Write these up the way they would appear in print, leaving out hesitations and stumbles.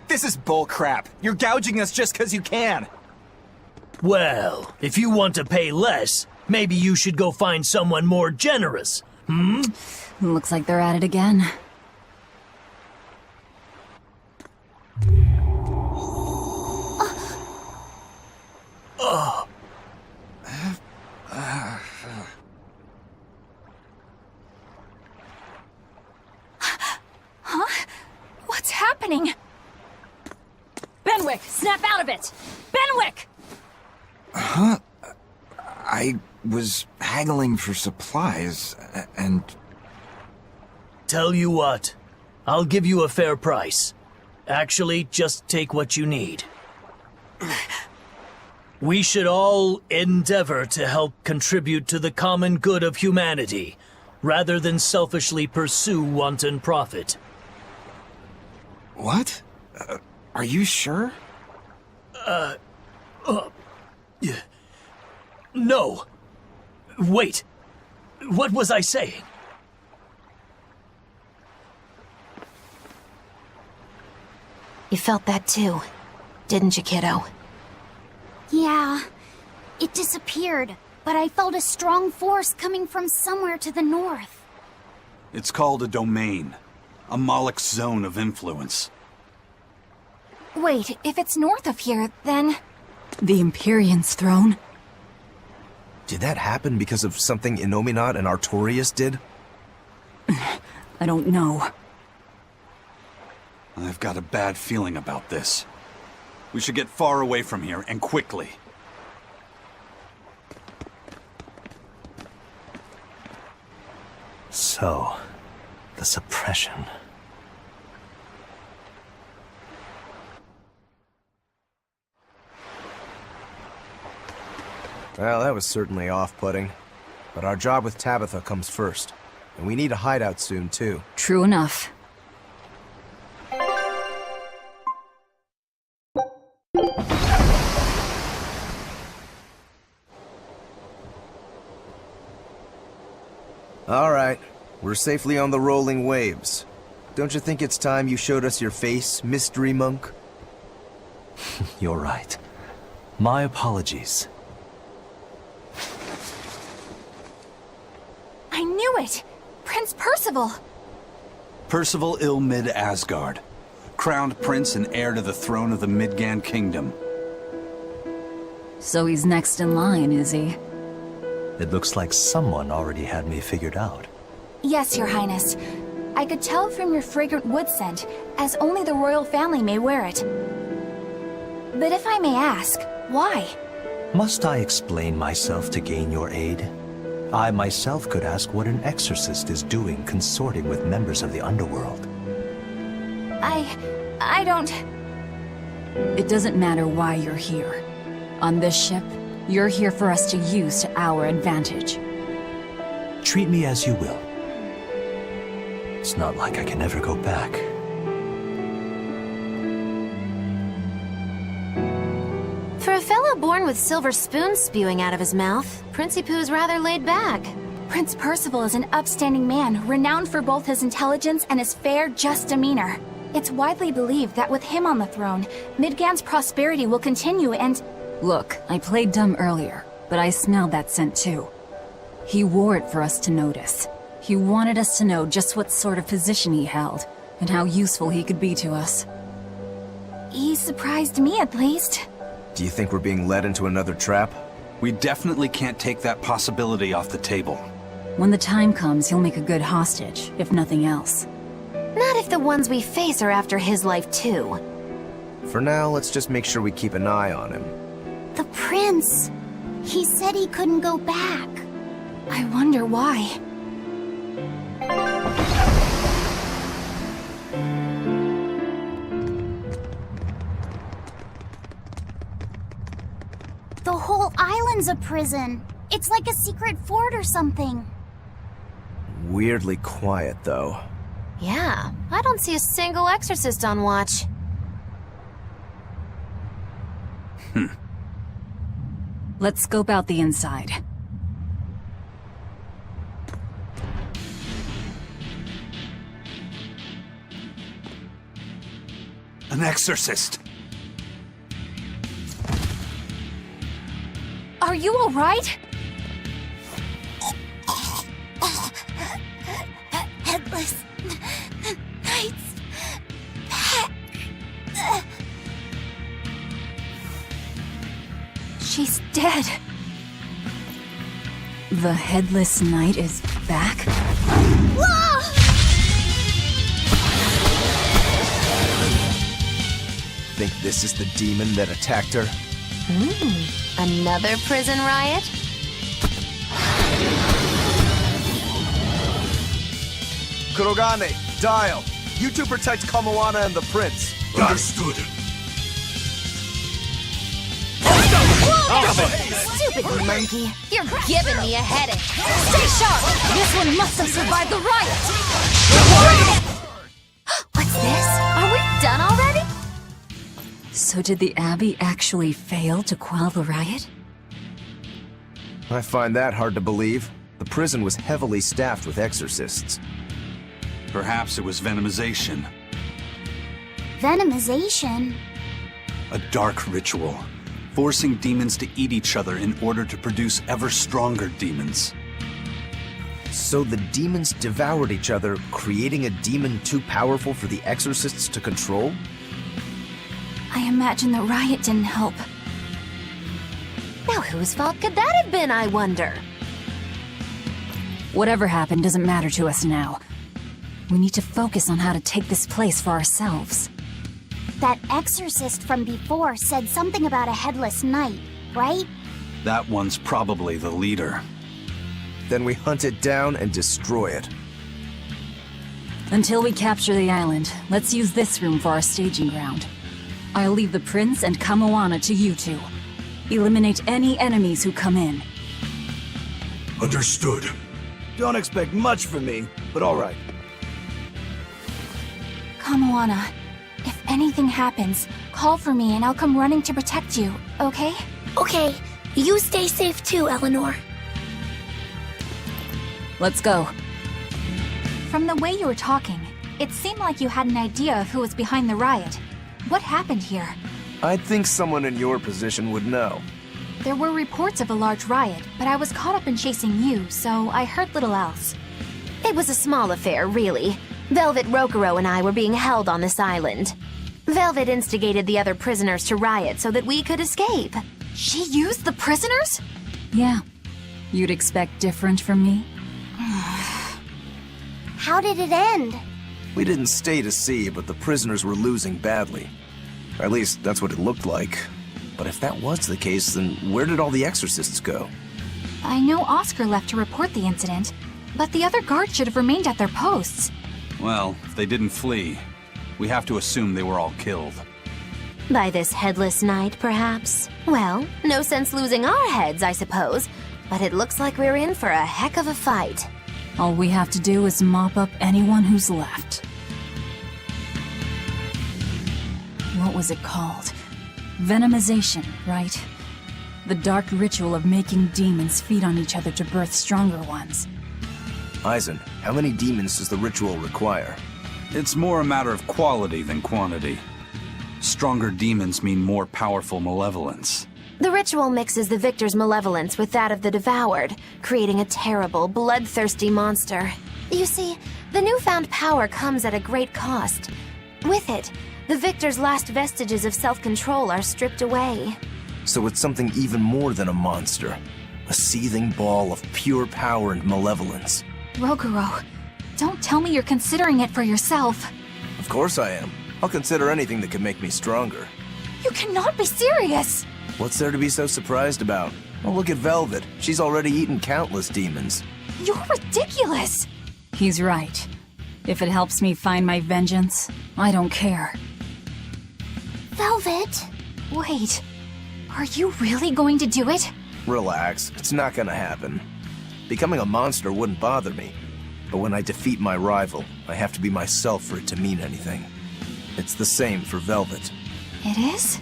This is bullcrap. You're gouging us just because you can. Well, if you want to pay less, maybe you should go find someone more generous. Looks like they're at it again. Huh? What's happening? Benwick, snap out of it! Benwick! Huh? I was haggling for supplies, and... Tell you what, I'll give you a fair price. Actually, just take what you need. We should all endeavor to help contribute to the common good of humanity, rather than selfishly pursue wanton profit. What? Are you sure? No. Wait. What was I saying? You felt that too, didn't you, kiddo? Yeah. It disappeared, but I felt a strong force coming from somewhere to the north. It's called a domain. A Malak zone of influence. Wait, if it's north of here, then... The Empyrean's throne? Did that happen because of something Innominat and Artorias did? I don't know. I've got a bad feeling about this. We should get far away from here, and quickly. So, the suppression. Well, that was certainly off-putting. But our job with Tabitha comes first. And we need a hideout soon, too. True enough. All right. We're safely on the rolling waves. Don't you think it's time you showed us your face, Mystery Monk? You're right. My apologies. I knew it! Prince Percival! Percival Ill-Mid Asgard. Crowned prince and heir to the throne of the Midgand Kingdom. So he's next in line, is he? It looks like someone already had me figured out. Yes, Your Highness. I could tell from your fragrant wood scent, as only the royal family may wear it. But if I may ask, why? Must I explain myself to gain your aid? I myself could ask what an exorcist is doing consorting with members of the underworld. I don't... It doesn't matter why you're here. On this ship, you're here for us to use to our advantage. Treat me as you will. It's not like I can ever go back. For a fellow born with silver spoons spewing out of his mouth, Princi Poo's rather laid back. Prince Percival is an upstanding man, renowned for both his intelligence and his fair, just demeanor. It's widely believed that with him on the throne, Midgand's prosperity will continue and... Look, I played dumb earlier, but I smelled that scent too. He wore it for us to notice. He wanted us to know just what sort of position he held, and how useful he could be to us. He surprised me, at least. Do you think we're being led into another trap? We definitely can't take that possibility off the table. When the time comes, he'll make a good hostage, if nothing else. Not if the ones we face are after his life too. For now, let's just make sure we keep an eye on him. The prince. He said he couldn't go back. I wonder why. The whole island's a prison. It's like a secret fort or something. Weirdly quiet, though. Yeah, I don't see a single exorcist on watch. Let's scope out the inside. An exorcist! Are you alright? Headless Knights back. She's dead. The Headless Knight is back? Think this is the demon that attacked her? Another prison riot? Kurogane, Dial. You two protect Kamoana and the prince. Understood. Stupid monkey. You're giving me a headache. Stay sharp! This one must have survived the riot! What's this? Are we done already? So did the Abbey actually fail to quell the riot? I find that hard to believe. The prison was heavily staffed with exorcists. Perhaps it was venomization. Venomization? A dark ritual, forcing demons to eat each other in order to produce ever stronger demons. So the demons devoured each other, creating a demon too powerful for the exorcists to control? I imagine the riot didn't help. Now whose fault could that have been, I wonder? Whatever happened doesn't matter to us now. We need to focus on how to take this place for ourselves. That exorcist from before said something about a headless knight, right? That one's probably the leader. Then we hunt it down and destroy it. Until we capture the island, let's use this room for our staging ground. I'll leave the prince and Kamoana to you two. Eliminate any enemies who come in. Understood. Don't expect much from me, but all right. Kamoana, if anything happens, call for me and I'll come running to protect you, okay? Okay, you stay safe too, Eleanor. Let's go. From the way you were talking, it seemed like you had an idea of who was behind the riot. What happened here? I'd think someone in your position would know. There were reports of a large riot, but I was caught up in chasing you, so I heard little else. It was a small affair, really. Velvet Rokuro and I were being held on this island. Velvet instigated the other prisoners to riot so that we could escape. She used the prisoners? Yeah. You'd expect different from me? How did it end? We didn't stay to see, but the prisoners were losing badly. At least, that's what it looked like. But if that was the case, then where did all the exorcists go? I know Oscar left to report the incident, but the other guards should have remained at their posts. Well, if they didn't flee, we have to assume they were all killed. By this headless knight, perhaps? Well, no sense losing our heads, I suppose. But it looks like we're in for a heck of a fight. All we have to do is mop up anyone who's left. What was it called? Venomization, right? The dark ritual of making demons feed on each other to birth stronger ones. Eisen, how many demons does the ritual require? It's more a matter of quality than quantity. Stronger demons mean more powerful malevolence. The ritual mixes the victor's malevolence with that of the devoured, creating a terrible, bloodthirsty monster. You see, the newfound power comes at a great cost. With it, the victor's last vestiges of self-control are stripped away. So it's something even more than a monster. A seething ball of pure power and malevolence. Rokuro, don't tell me you're considering it for yourself. Of course I am. I'll consider anything that can make me stronger. You cannot be serious! What's there to be so surprised about? Well, look at Velvet. She's already eaten countless demons. You're ridiculous! He's right. If it helps me find my vengeance, I don't care. Velvet? Wait, are you really going to do it? Relax, it's not gonna happen. Becoming a monster wouldn't bother me. But when I defeat my rival, I have to be myself for it to mean anything. It's the same for Velvet. It is?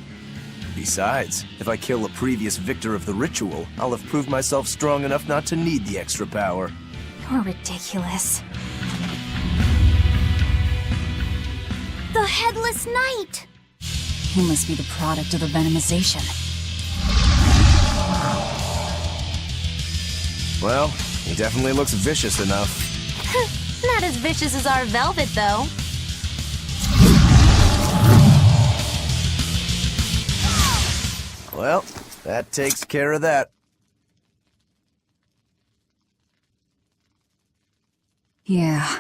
Besides, if I kill a previous victor of the ritual, I'll have proved myself strong enough not to need the extra power. You're ridiculous. The Headless Knight! He must be the product of the venomization. Well, he definitely looks vicious enough. Not as vicious as our Velvet, though. Well, that takes care of that. Yeah.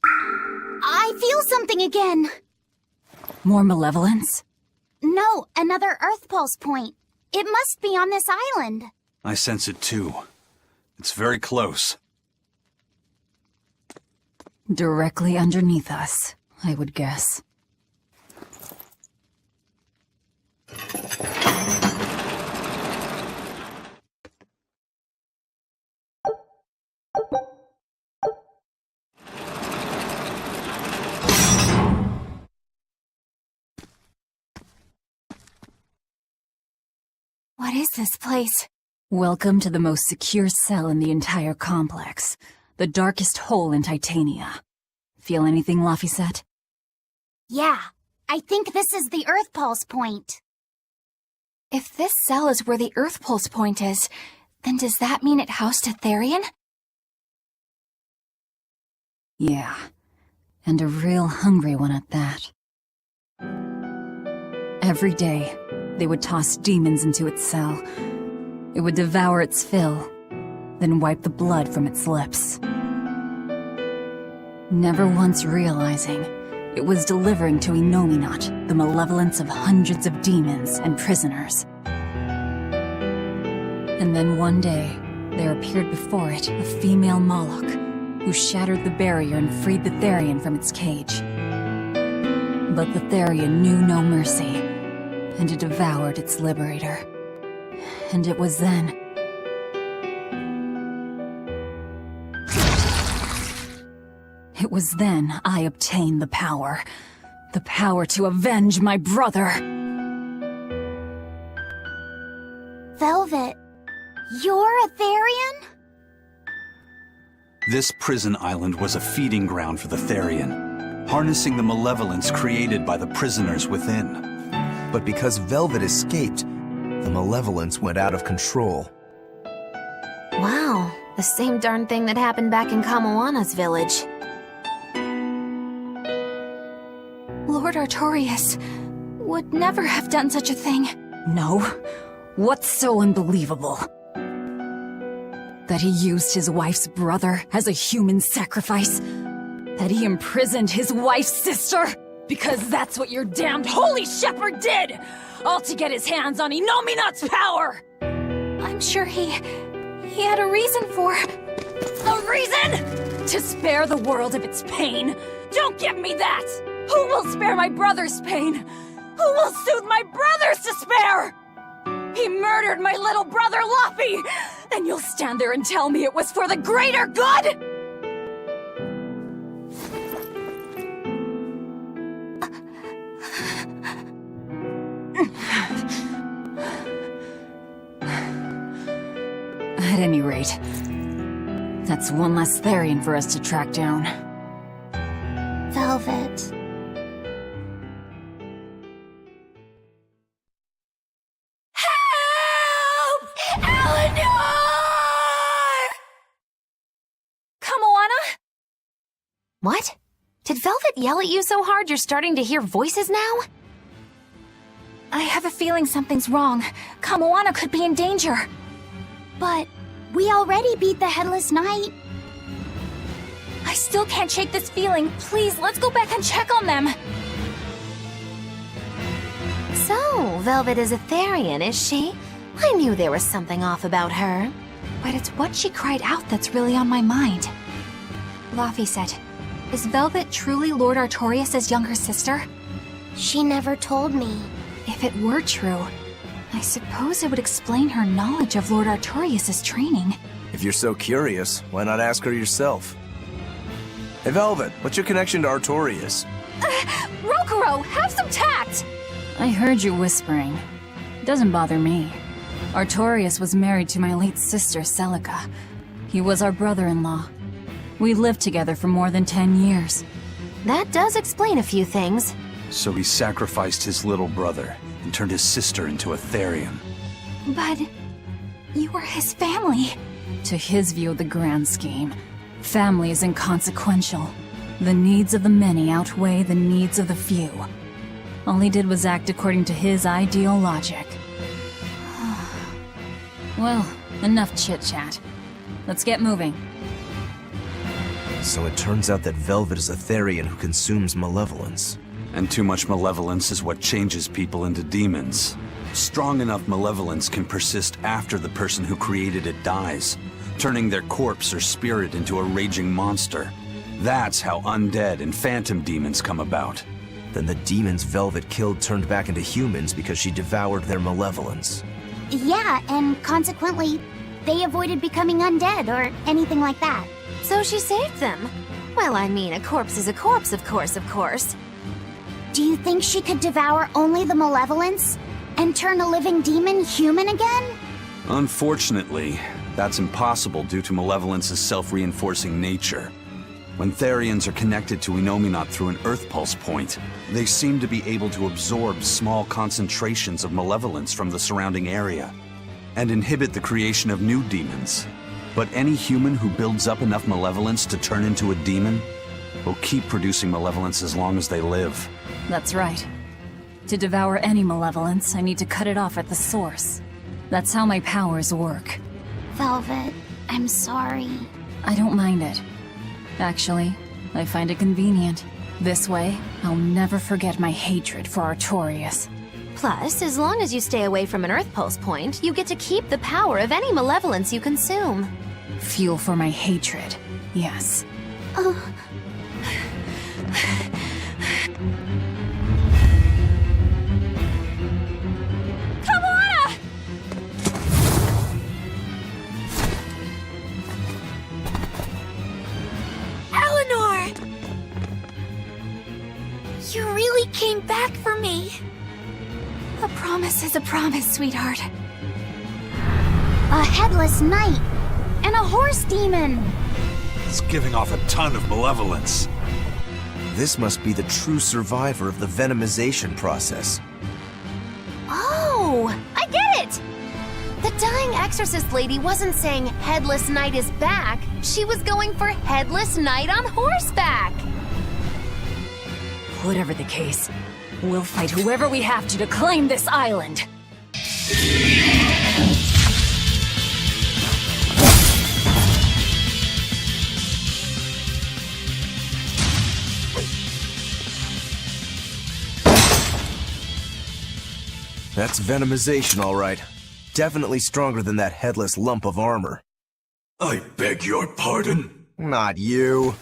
I feel something again. More malevolence? No, another Earth Pulse point. It must be on this island. I sense it too. It's very close. Directly underneath us, I would guess. What is this place? Welcome to the most secure cell in the entire complex. The darkest hole in Titania. Feel anything, Laphicet? Yeah, I think this is the Earth Pulse point. If this cell is where the Earth Pulse point is, then does that mean it housed a Therian? Yeah. And a real hungry one at that. Every day, they would toss demons into its cell. It would devour its fill, then wipe the blood from its lips. Never once realizing, it was delivering to Inominat the malevolence of hundreds of demons and prisoners. And then one day, there appeared before it a female Malak, who shattered the barrier and freed the Therian from its cage. But the Therian knew no mercy, and it devoured its liberator. And it was then... It was then I obtained the power. The power to avenge my brother. Velvet, you're a Therian? This prison island was a feeding ground for the Therian, harnessing the malevolence created by the prisoners within. But because Velvet escaped, the malevolence went out of control. Wow, the same darn thing that happened back in Kamoana's village. Lord Artorius would never have done such a thing. No? What's so unbelievable? That he used his wife's brother as a human sacrifice? That he imprisoned his wife's sister? Because that's what your damned Holy Shepherd did! All to get his hands on Inominat's power! I'm sure he had a reason for... A reason? To spare the world of its pain? Don't give me that! Who will spare my brother's pain? Who will soothe my brother's despair? He murdered my little brother Laffy! And you'll stand there and tell me it was for the greater good?! At any rate, that's one less Therian for us to track down. Velvet. Help! Eleanor! Kamoana? What? Did Velvet yell at you so hard you're starting to hear voices now? I have a feeling something's wrong. Kamoana could be in danger. But we already beat the Headless Knight. I still can't shake this feeling. Please, let's go back and check on them. So, Velvet is a Therian, is she? I knew there was something off about her. But it's what she cried out that's really on my mind. Laphicet, is Velvet truly Lord Artorius' younger sister? She never told me. If it were true, I suppose it would explain her knowledge of Lord Artorius' training. If you're so curious, why not ask her yourself? Hey Velvet, what's your connection to Artorius? Rokuro, have some tact! I heard you whispering. It doesn't bother me. Artorius was married to my late sister, Celica. He was our brother-in-law. We lived together for more than 10 years. That does explain a few things. So he sacrificed his little brother and turned his sister into a Therian. But you were his family. To his view of the grand scheme, family is inconsequential. The needs of the many outweigh the needs of the few. All he did was act according to his ideal logic. Well, enough chit-chat. Let's get moving. So it turns out that Velvet is a Therian who consumes malevolence. And too much malevolence is what changes people into demons. Strong enough malevolence can persist after the person who created it dies, turning their corpse or spirit into a raging monster. That's how undead and phantom demons come about. Then the demons Velvet killed turned back into humans because she devoured their malevolence. Yeah, and consequently, they avoided becoming undead or anything like that. So she saved them. Well, I mean, a corpse is a corpse, of course. Do you think she could devour only the malevolence and turn a living demon human again? Unfortunately, that's impossible due to malevolence's self-reinforcing nature. When Therians are connected to Enominat through an Earth Pulse point, they seem to be able to absorb small concentrations of malevolence from the surrounding area, and inhibit the creation of new demons. But any human who builds up enough malevolence to turn into a demon will keep producing malevolence as long as they live. That's right. To devour any malevolence, I need to cut it off at the source. That's how my powers work. Velvet, I'm sorry. I don't mind it. Actually, I find it convenient. This way, I'll never forget my hatred for Artorias. Plus, as long as you stay away from an Earth Pulse point, you get to keep the power of any malevolence you consume. Fuel for my hatred, yes. You really came back for me. A promise is a promise, sweetheart. A headless knight and a horse demon. It's giving off a ton of malevolence. This must be the true survivor of the venomization process. Oh, I get it! The dying exorcist lady wasn't saying Headless Knight is back. She was going for Headless Knight on horseback. Whatever the case, we'll fight whoever we have to claim this island. That's venomization, all right. Definitely stronger than that headless lump of armor. I beg your pardon? Not you.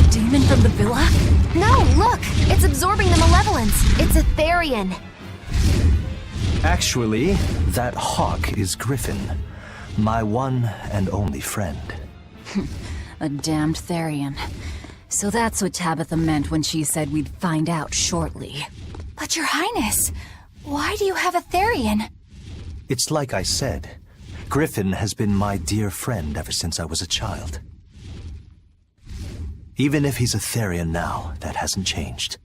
Demon from the villa? No, look! It's absorbing the malevolence. It's a Therian. Actually, that hawk is Griffin, my one and only friend. A damned Therian. So that's what Tabitha meant when she said we'd find out shortly. But Your Highness, why do you have a Therian? It's like I said, Griffin has been my dear friend ever since I was a child. Even if he's a Therian now, that hasn't changed.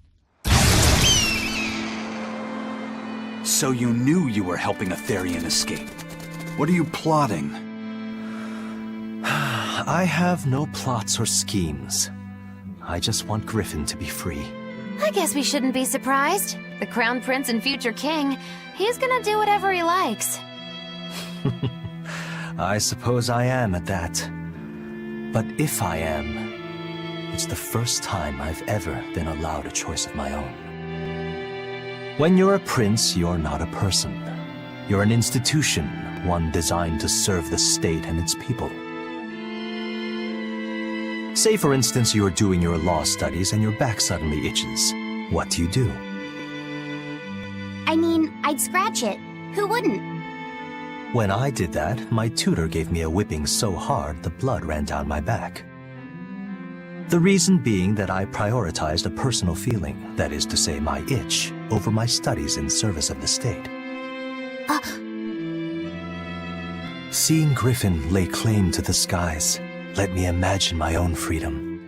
So you knew you were helping a Therian escape. What are you plotting? I have no plots or schemes. I just want Griffin to be free. I guess we shouldn't be surprised. The Crown Prince and future king, he's gonna do whatever he likes. I suppose I am at that. But if I am, it's the first time I've ever been allowed a choice of my own. When you're a prince, you're not a person. You're an institution, one designed to serve the state and its people. Say, for instance, you're doing your law studies and your back suddenly itches. What do? I mean, I'd scratch it. Who wouldn't? When I did that, my tutor gave me a whipping so hard the blood ran down my back. The reason being that I prioritized a personal feeling, that is to say my itch, over my studies in service of the state. Seeing Griffin lay claim to the skies let me imagine my own freedom.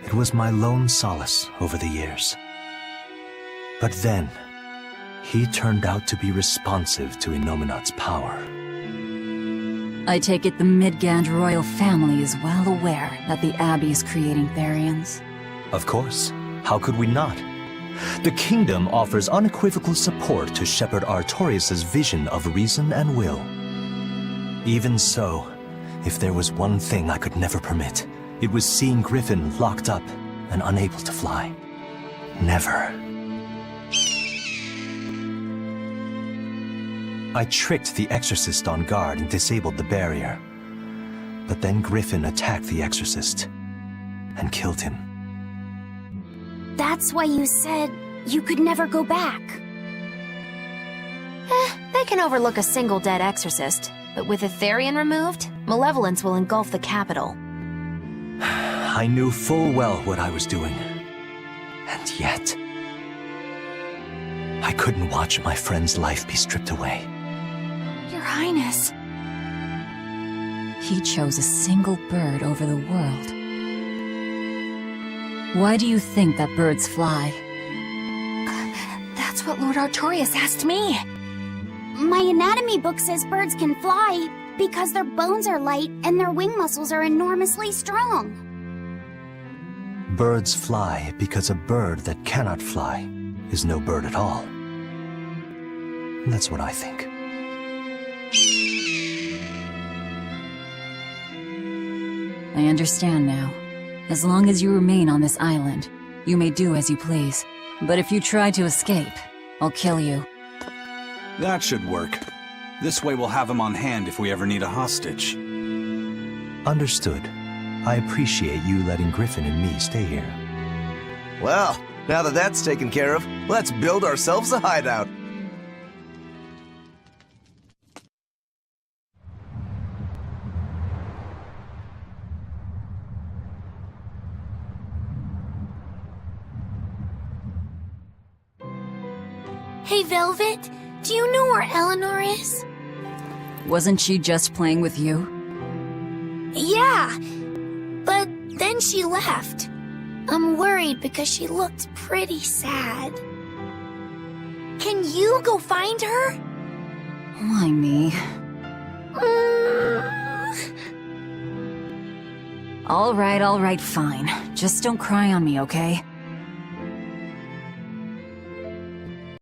It was my lone solace over the years. But then, he turned out to be responsive to Innominat's power. I take it the Midgand royal family is well aware that the Abbey is creating Therians. Of course. How could we not? The kingdom offers unequivocal support to Shepherd Artorius' vision of reason and will. Even so, if there was one thing I could never permit, it was seeing Griffin locked up and unable to fly. Never. I tricked the Exorcist on guard and disabled the barrier. But then Griffin attacked the Exorcist and killed him. That's why you said you could never go back. They can overlook a single dead Exorcist, but with a Therian removed, malevolence will engulf the capital. I knew full well what I was doing. And yet, I couldn't watch my friend's life be stripped away. Your Highness. He chose a single bird over the world. Why do you think that birds fly? That's what Lord Artorius asked me. My anatomy book says birds can fly because their bones are light and their wing muscles are enormously strong. Birds fly because a bird that cannot fly is no bird at all. That's what I think. I understand now. As long as you remain on this island, you may do as you please. But if you try to escape, I'll kill you. That should work. This way we'll have him on hand if we ever need a hostage. Understood. I appreciate you letting Griffin and me stay here. Well, now that that's taken care of, let's build ourselves a hideout. Hey, Velvet, do you know where Eleanor is? Wasn't she just playing with you? Yeah, but then she left. I'm worried because she looked pretty sad. Can you go find her? Why me? All right, fine. Just don't cry on me, okay?